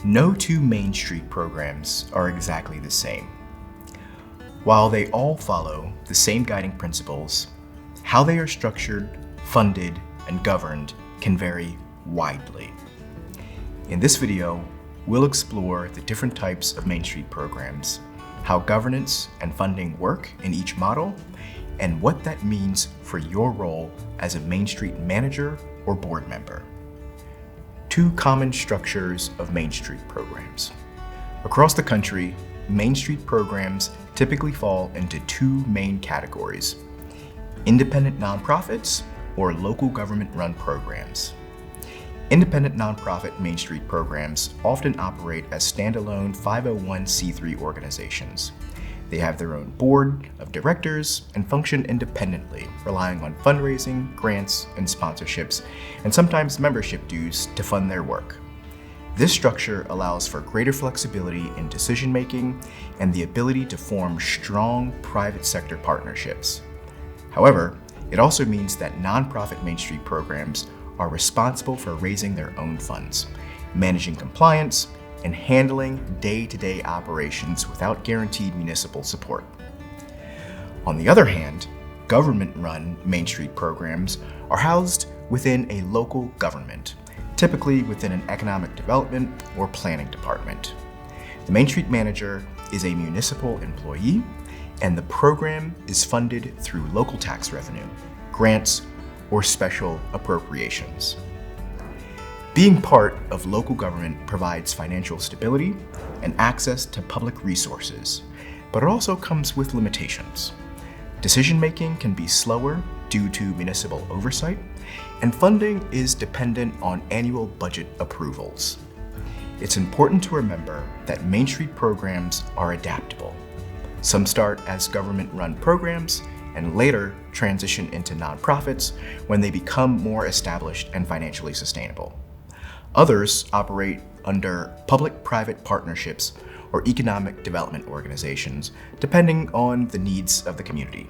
No two Main Street programs are exactly the same. While they all follow the same guiding principles, how they are structured, funded, and governed can vary widely. In this video, we'll explore the different types of Main Street programs, how governance and funding work in each model, and what that means for your role as a Main Street manager or board member. Two common structures of Main Street programs. Across the country, Main Street programs typically fall into two main categories: independent nonprofits or local government-run programs. Independent nonprofit Main Street programs often operate as standalone 501c3 organizations. They have their own board of directors and function independently, relying on fundraising, grants, and sponsorships, and sometimes membership dues to fund their work. This structure allows for greater flexibility in decision-making and the ability to form strong private sector partnerships. However, it also means that nonprofit Main Street programs are responsible for raising their own funds, managing compliance, and handling day-to-day operations without guaranteed municipal support. On the other hand, government-run Main Street programs are housed within a local government, typically within an economic development or planning department. The Main Street manager is a municipal employee, and the program is funded through local tax revenue, grants, or special appropriations. Being part of local government provides financial stability and access to public resources, but it also comes with limitations. Decision-making can be slower due to municipal oversight, and funding is dependent on annual budget approvals. It's important to remember that Main Street programs are adaptable. Some start as government-run programs and later transition into nonprofits when they become more established and financially sustainable. Others operate under public-private partnerships or economic development organizations, depending on the needs of the community.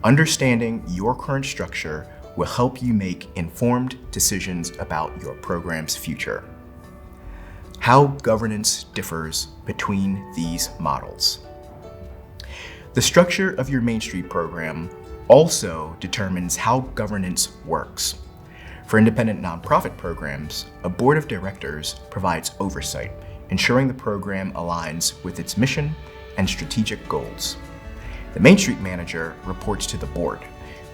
Understanding your current structure will help you make informed decisions about your program's future. How governance differs between these models. The structure of your Main Street program also determines how governance works. For independent nonprofit programs, a board of directors provides oversight, ensuring the program aligns with its mission and strategic goals. The Main Street manager reports to the board,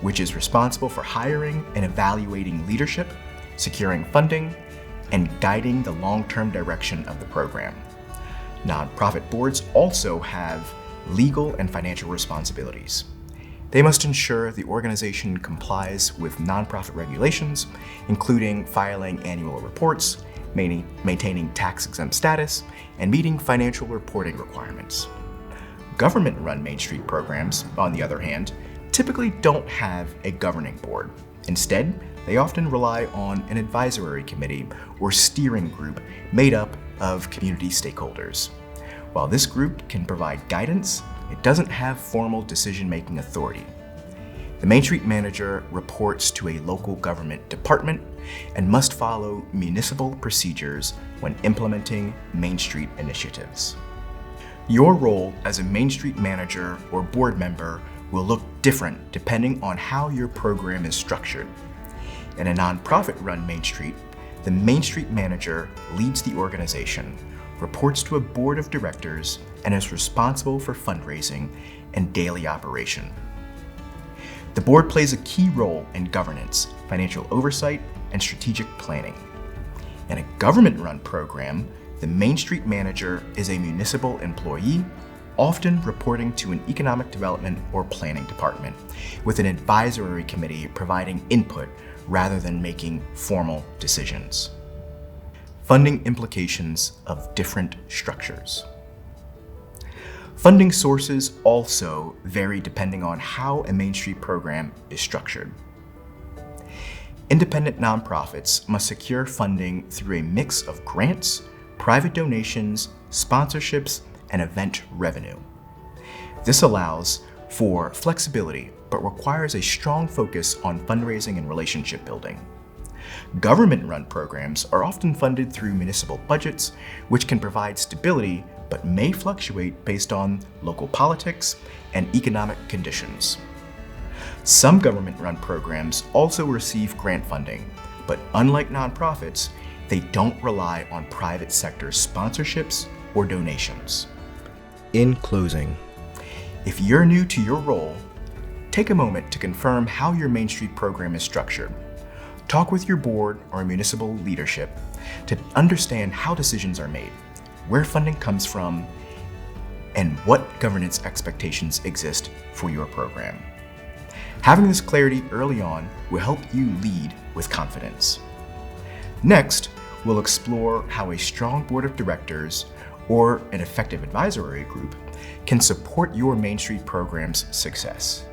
which is responsible for hiring and evaluating leadership, securing funding, and guiding the long-term direction of the program. Nonprofit boards also have legal and financial responsibilities. They must ensure the organization complies with nonprofit regulations, including filing annual reports, maintaining tax-exempt status, and meeting financial reporting requirements. Government-run Main Street programs, on the other hand, typically don't have a governing board. Instead, they often rely on an advisory committee or steering group made up of community stakeholders. While this group can provide guidance, it doesn't have formal decision-making authority. The Main Street manager reports to a local government department and must follow municipal procedures when implementing Main Street initiatives. Your role as a Main Street manager or board member will look different depending on how your program is structured. In a nonprofit-run Main Street, the Main Street manager leads the organization, reports to a board of directors, and is responsible for fundraising and daily operation. The board plays a key role in governance, financial oversight, and strategic planning. In a government-run program, the Main Street manager is a municipal employee, often reporting to an economic development or planning department, with an advisory committee providing input rather than making formal decisions. Funding implications of different structures. Funding sources also vary depending on how a Main Street program is structured. Independent nonprofits must secure funding through a mix of grants, private donations, sponsorships, and event revenue. This allows for flexibility, but requires a strong focus on fundraising and relationship building. Government-run programs are often funded through municipal budgets, which can provide stability but may fluctuate based on local politics and economic conditions. Some government-run programs also receive grant funding, but unlike nonprofits, they don't rely on private sector sponsorships or donations. In closing, if you're new to your role, take a moment to confirm how your Main Street program is structured. Talk with your board or municipal leadership to understand how decisions are made, where funding comes from, and what governance expectations exist for your program. Having this clarity early on will help you lead with confidence. Next, we'll explore how a strong board of directors or an effective advisory group can support your Main Street program's success.